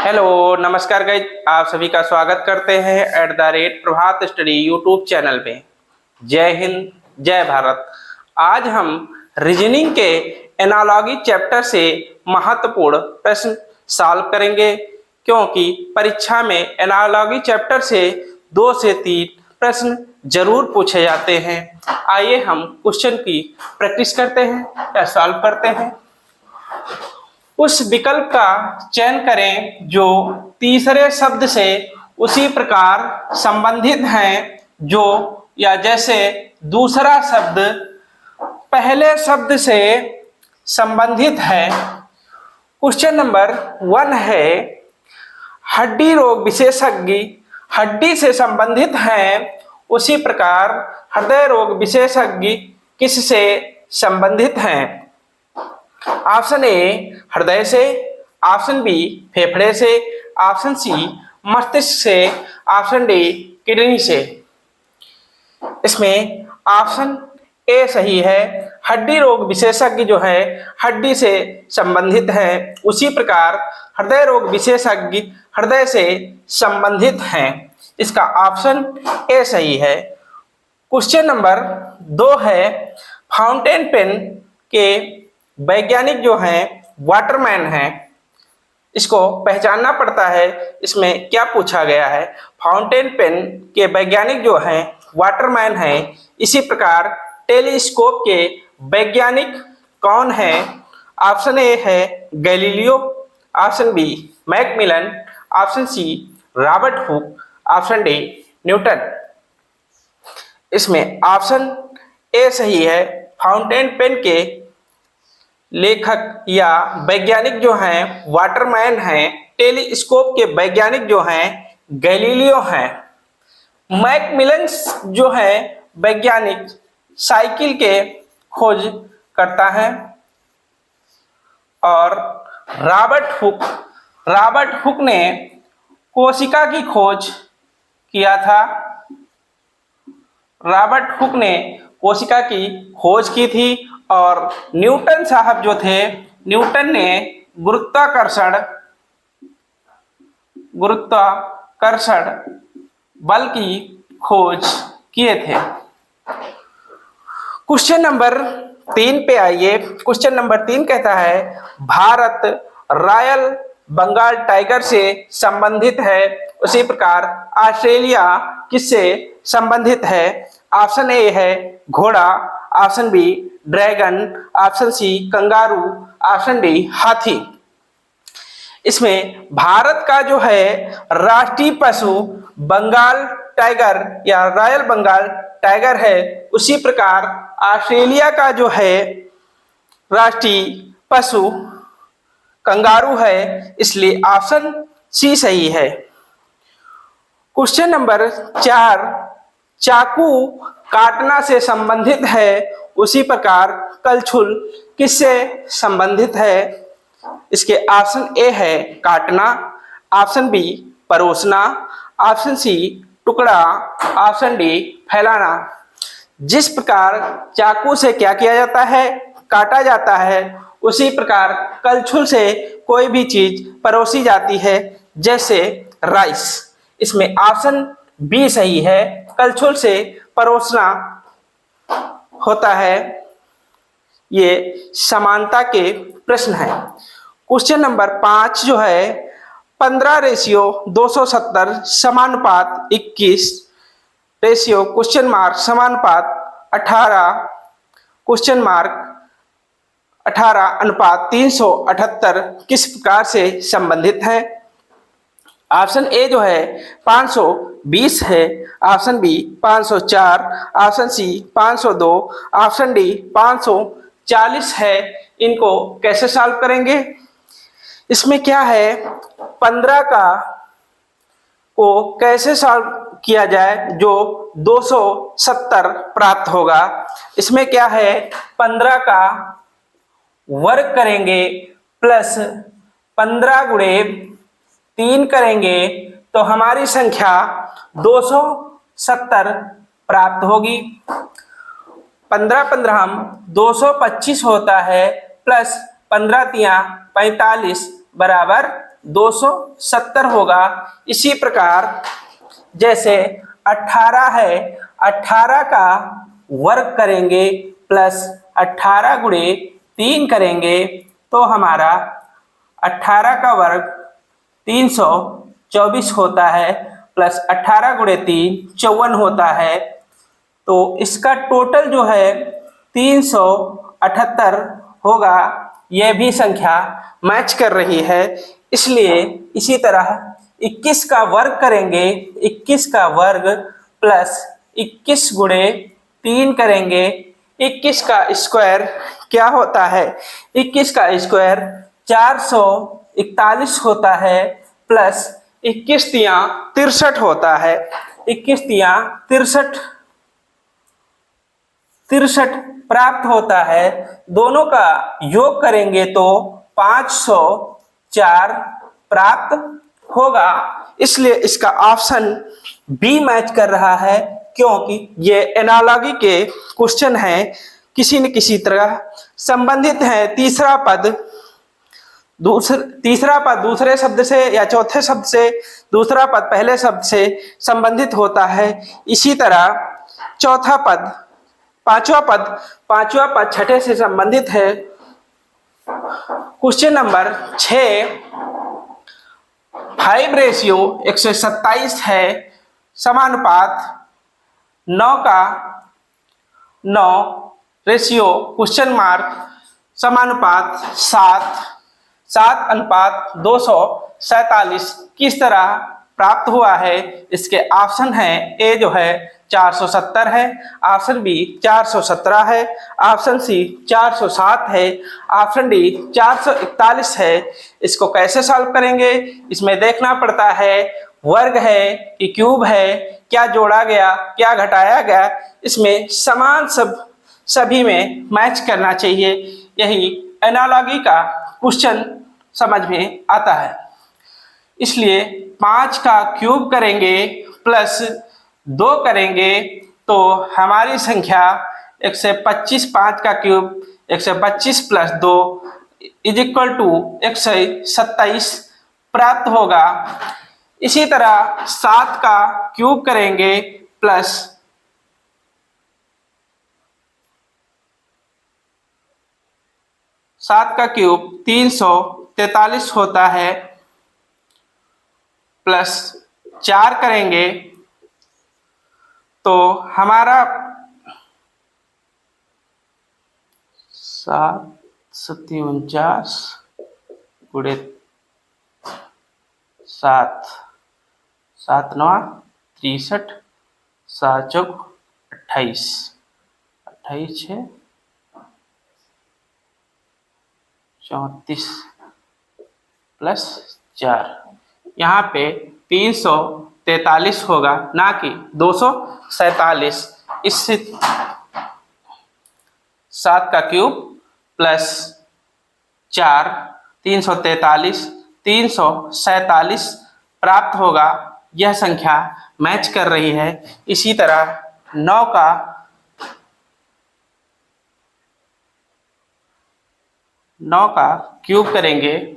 Hello नमस्कार guys, आप सभी का स्वागत करते हैं प्रभात स्टडी यूट्यूब चैनल पे। जय हिंद जय भारत। आज हम रीजनिंग के एनालॉजी चैप्टर से महत्वपूर्ण प्रश्न सॉल्व करेंगे, क्योंकि परीक्षा में एनालॉजी चैप्टर से 2 से 3 प्रश्न जरूर पूछे जाते हैं। आइए हम क्वेश्चन की प्रैक्टिस करते हैं या सॉल्व करते हैं। उस विकल्प का चयन करें जो तीसरे शब्द से उसी प्रकार संबंधित हैं जो या जैसे दूसरा शब्द पहले शब्द से संबंधित है। क्वेश्चन नंबर 1 है, हड्डी रोग विशेषज्ञ हड्डी से संबंधित हैं, उसी प्रकार हृदय रोग विशेषज्ञ किससे संबंधित हैं? ऑप्शन ए हृदय से, ऑप्शन बी फेफड़े से, ऑप्शन सी मस्तिष्क से, ऑप्शन डी किडनी से। इसमें ऑप्शन ए सही है। हड्डी रोग विशेषज्ञ जो है हड्डी से संबंधित है, उसी प्रकार हृदय रोग विशेषज्ञ हृदय से संबंधित हैं। इसका ऑप्शन ए सही है। क्वेश्चन नंबर 2 है, फाउंटेन पेन के वैज्ञानिक जो हैं वाटरमैन हैं, इसको पहचानना पड़ता है। इसमें क्या पूछा गया है? फाउंटेन पेन के वैज्ञानिक जो हैं वाटरमैन हैं, इसी प्रकार टेलीस्कोप के वैज्ञानिक कौन हैं? ऑप्शन ए है Galileo, option B Macmillan, option C Robert Hooke, option D Newton. इसमें ऑप्शन ए सही है। फाउंटेन पेन के लेखक या वैज्ञानिक जो हैं वाटरमैन हैं, टेलीस्कोप के वैज्ञानिक जो हैं गैलीलियो हैं। मैकमिलन जो है वैज्ञानिक साइकिल के खोज करता है। और रॉबर्ट हुक ने कोशिका की खोज किया था। रॉबर्ट हुक ने कोशिका की खोज की थी। और न्यूटन साहब जो थे, न्यूटन ने गुरुत्वाकर्षण बल की खोज किए थे। क्वेश्चन नंबर 3 पे आइए। क्वेश्चन नंबर 3 कहता है, भारत रॉयल बंगाल टाइगर से संबंधित है, उसी प्रकार ऑस्ट्रेलिया किससे संबंधित है? ऑप्शन ए है घोड़ा, option B dragon, option C kangaroo, option D हाथी। इसमें भारत का जो है राष्ट्रीय पशु बंगाल टाइगर या रॉयल बंगाल टाइगर है, उसी प्रकार ऑस्ट्रेलिया का जो है राष्ट्रीय पशु कंगारू है, इसलिए ऑप्शन सी सही है। क्वेश्चन नंबर 4, चाकू काटना से संबंधित है, उसी प्रकार कलछुल किससे संबंधित है? इसके ऑप्शन ए है काटना, ऑप्शन बी परोसना, ऑप्शन सी टुकड़ा, ऑप्शन डी फैलाना। जिस प्रकार चाकू से क्या किया जाता है? काटा जाता है, उसी प्रकार कलछुल से कोई भी चीज परोसी जाती है, जैसे राइस। इसमें ऑप्शन बी सही है, कलछुल से परोसना होता है। ये समानता के प्रश्न है। क्वेश्चन नंबर 5 जो है, 15:270 समानुपात 21 रेशियो क्वेश्चन मार्क समानुपात 18 क्वेश्चन मार्क 18 अनुपात 378 किस प्रकार से संबंधित है? ऑप्शन ए जो है 520 है, option B 504, option C 502, option D 540 है। इनको कैसे सॉल्व करेंगे? इसमें क्या है, 15 को कैसे सॉल्व किया जाए जो 270 प्राप्त होगा? इसमें क्या है, 15 का वर्ग करेंगे प्लस 15 गुणे 3 करेंगे तो हमारी संख्या 270 प्राप्त होगी। 15 225 होता है, प्लस 15 × 45 बराबर 270 होगा। इसी प्रकार जैसे 18 है, 18 का वर्ग करेंगे प्लस 18 गुणे 3 करेंगे तो हमारा 18 का वर्ग 324 होता है, प्लस 18 गुणे 3 54 होता है। तो इसका टोटल जो है 378 होगा। यह भी संख्या मैच कर रही है, इसलिए इसी तरह 21 का वर्ग करेंगे, 21 का वर्ग प्लस 21 गुणे 3 करेंगे। 21 का स्क्वायर क्या होता है? 21 का स्क्वायर 441 होता है, प्लस 21 तियां 63 होता है। 21 तियां 63 प्राप्त होता है। दोनों का योग करेंगे तो 504 प्राप्त होगा। इसलिए इसका ऑप्शन बी मैच कर रहा है, क्योंकि ये एनालॉजी के क्वेश्चन हैं, किसी न किसी तरह संबंधित है। तीसरा पद दूसरे शब्द से या चौथे शब्द से, दूसरा पद पहले शब्द से संबंधित होता है। इसी तरह पांचवा पद छठे से संबंधित है। क्वेश्चन नंबर 6, 5:127 है, समानुपात 9 का 9 रेशियो क्वेश्चन मार्क समानुपात 7:247 किस तरह प्राप्त हुआ है? इसके ऑप्शन है, ए जो है 470 है, ऑप्शन बी 417 है, ऑप्शन सी 407 है, ऑप्शन डी 441 है। इसको कैसे सॉल्व करेंगे? इसमें देखना पड़ता है वर्ग है कि क्यूब है, क्या जोड़ा गया क्या घटाया गया, इसमें समान सभी में मैच करना चाहिए। यही एनालॉजी का क्वेश्चन समझ में आता है। इसलिए 5 का क्यूब करेंगे प्लस 2 करेंगे तो हमारी संख्या 125, 5 का cube 125 plus 2 is equal to 127 प्राप्त होगा। इसी तरह 7 का क्यूब करेंगे प्लस 7 का क्यूब 343 होता है, प्लस 4 करेंगे तो हमारा 7 गुणे 7 7 9 63 7 चौक 28 28 है 34 प्लस 4, यहाँ पे 343 होगा ना कि 247। इससे 7 का क्यूब प्लस 4 347 प्राप्त होगा। यह संख्या मैच कर रही है। इसी तरह 9 का क्यूब करेंगे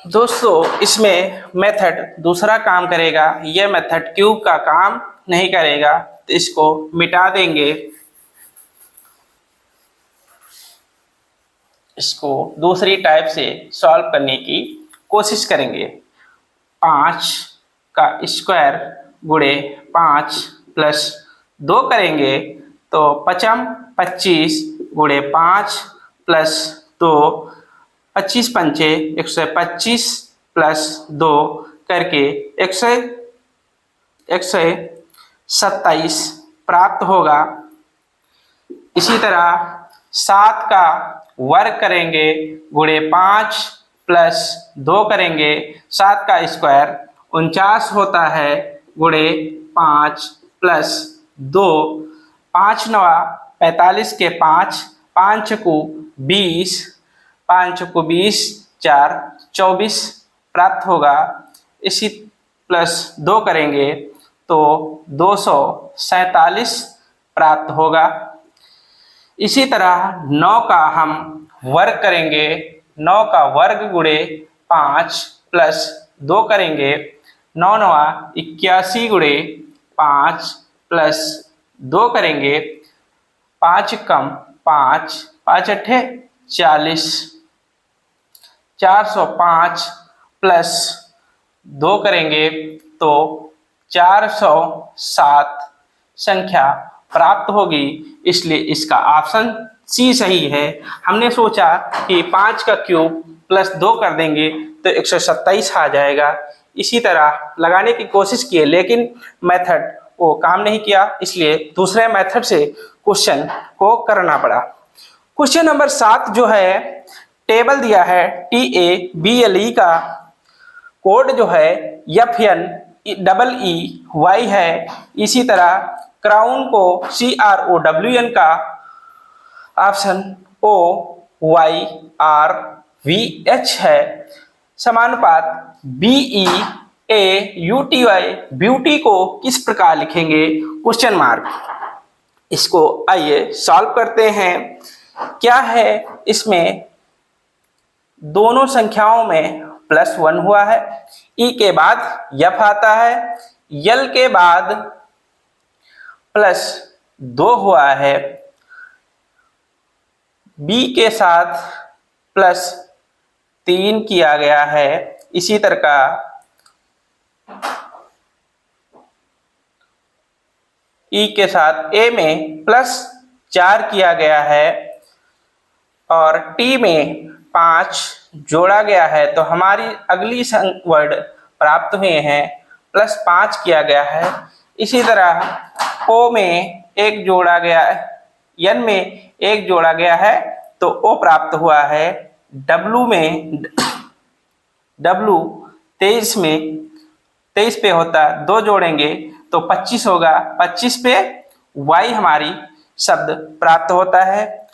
दोस्तों, इसमें मेथड दूसरा काम करेगा। यह मेथड क्यूब का काम नहीं करेगा, तो इसको मिटा देंगे। इसको दूसरी टाइप से सॉल्व करने की कोशिश करेंगे। 5 का स्क्वायर गुणे 5 प्लस 2 करेंगे तो 25 गुणे 5 प्लस 2 25 पंचे 125 प्लस 2 करके 127 प्राप्त होगा। इसी तरह 7 का वर्ग करेंगे गुणे 5 प्लस 2 करेंगे, 7 का स्क्वायर 49 होता है, गुणे 5 प्लस 2 5 9 45 के 5 5 को 20 5 को 20 4 24 प्राप्त होगा। इसी प्लस 2 करेंगे तो 247 प्राप्त होगा। इसी तरह 9 का हम वर्ग करेंगे, 9 का वर्ग गुणे 5 प्लस 2 करेंगे, 9 9 81 गुणे 5 प्लस 2 करेंगे, 5 कम 5 5 अट्ठे 40, 405 प्लस 2 करेंगे तो 407 संख्या प्राप्त होगी। इसलिए इसका ऑप्शन सी सही है। हमने सोचा कि 5 का क्यूब प्लस 2 कर देंगे तो 127 आ जाएगा। इसी तरह लगाने की कोशिश किए लेकिन मेथड वो काम नहीं किया, इसलिए दूसरे मेथड से क्वेश्चन को करना पड़ा। क्वेश्चन नंबर 7 जो है, टेबल दिया है TABLE का, कोड जो है FNEEY है। इसी तरह क्राउन को CROWN का, ऑप्शन OYRVH है। समानुपात BEAUTY, ब्यूटी को किस प्रकार लिखेंगे? Question mark. इसको आइए सॉल्व करते हैं। क्या है इसमें, दोनों संख्याओं में +1 हुआ है, ई के बाद F आता है, L के बाद +2 हुआ है, B के साथ +3 किया गया है। इसी तरह का E के साथ A में +4 किया गया है और T में 5 जोड़ा गया है। तो हमारी अगली वर्ड प्राप्त हुए हैं, +5 किया गया है। इसी तरह O में 1 जोड़ा गया है, N में 1 जोड़ा गया है तो O प्राप्त हुआ है। W में W 23 पे होता, 2 जोड़ेंगे तो 25 होगा, 25 पे Y हमारी शब्द प्राप्त होता है।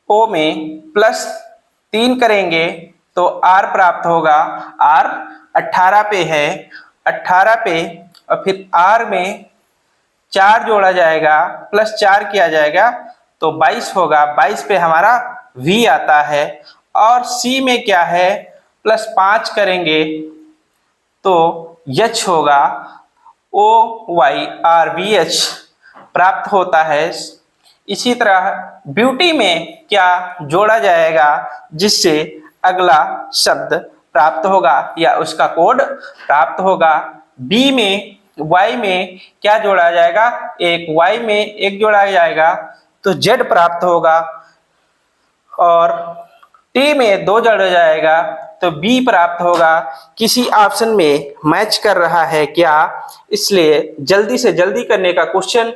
O में +3 करेंगे तो R प्राप्त होगा, R 18 पे है, 18 पे और फिर R में 4 जोड़ा जाएगा, +4 किया जाएगा तो 22 होगा, 22 पे हमारा V आता है। और C में क्या है, +5 करेंगे तो H होगा, OYRVH प्राप्त होता है। इसी तरह ब्यूटी में क्या जोड़ा जाएगा जिससे अगला शब्द प्राप्त होगा या उसका कोड प्राप्त होगा? B में Y में क्या जोड़ा जाएगा, एक Y में 1 जोड़ा जाएगा तो Z प्राप्त होगा और T में 2 जोड़ा जाएगा तो B प्राप्त होगा। किसी ऑप्शन में मैच कर रहा है क्या, इसलिए जल्दी से जल्दी करने का क्वेश्चन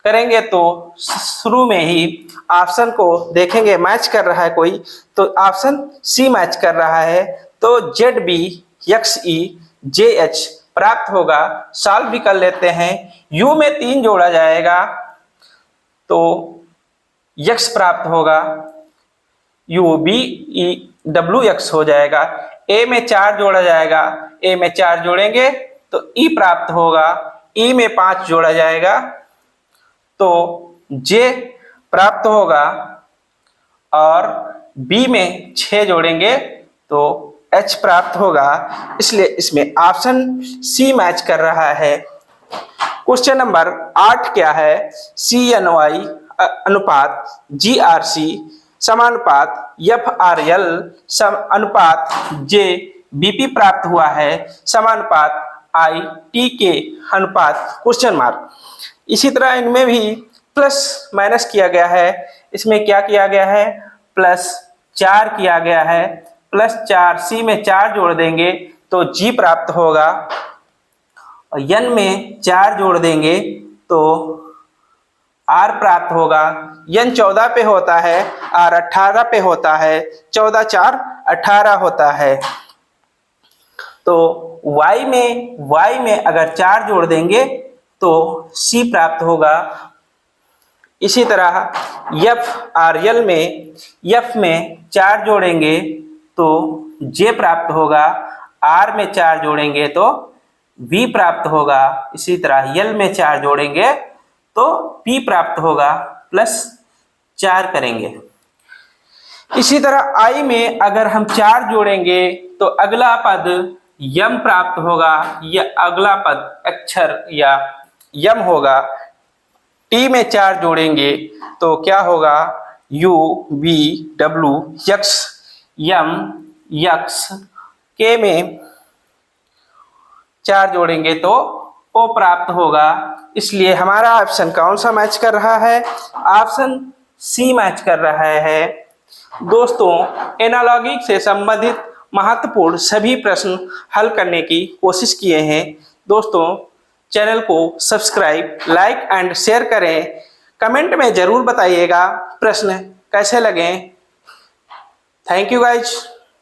करेंगे तो शुरू में ही ऑप्शन को देखेंगे मैच कर रहा है कोई, तो ऑप्शन सी मैच कर रहा है तो ZBXEJH प्राप्त होगा। सॉल्व भी कर लेते हैं। U में 3 जोड़ा जाएगा तो X प्राप्त होगा, UBEWX हो जाएगा। A में 4 जोड़ा जाएगा, A में 4 जोड़ेंगे तो E प्राप्त होगा, E में 5 जोड़ा जाएगा तो J प्राप्त होगा और B में 6 जोड़ेंगे तो H प्राप्त होगा। इसलिए इसमें ऑप्शन सी मैच कर रहा है। क्वेश्चन नंबर 8 क्या है, CNY अनुपात GRC समानुपात FRL अनुपात JBP प्राप्त हुआ है, समानुपात ITK अनुपात क्वेश्चन मार्क। इसी तरह इनमें भी प्लस माइनस किया गया है। इसमें क्या किया गया है, +4 किया गया है, +4 C में 4 जोड़ देंगे तो G प्राप्त होगा और N में 4 जोड़ देंगे तो R प्राप्त होगा। N 14 पे होता है, R 18 पे होता है, 14 4 18 होता है। तो Y में अगर 4 जोड़ देंगे तो C प्राप्त होगा। इसी तरह एफ और यल में एफ में 4 जोड़ेंगे तो जे प्राप्त होगा, आर में 4 जोड़ेंगे तो वी प्राप्त होगा, इसी तरह यल में 4 जोड़ेंगे तो पी प्राप्त होगा, प्लस 4 करेंगे। इसी तरह आई में अगर हम 4 जोड़ेंगे तो अगला पद यम प्राप्त होगा, या अगला पद अक्षर या यम होगा। टी में 4 जोड़ेंगे तो क्या होगा, U V W X M X. के में 4 जोड़ेंगे तो ओ प्राप्त होगा। इसलिए हमारा ऑप्शन कौन सा मैच कर रहा है, ऑप्शन सी मैच कर रहा है। दोस्तों, एनालॉगी से संबंधित महत्वपूर्ण सभी प्रश्न हल करने की कोशिश किए हैं। दोस्तों, चैनल को सब्सक्राइब, लाइक एंड शेयर करें। कमेंट में जरूर बताइएगा प्रश्न कैसे लगे। Thank you guys.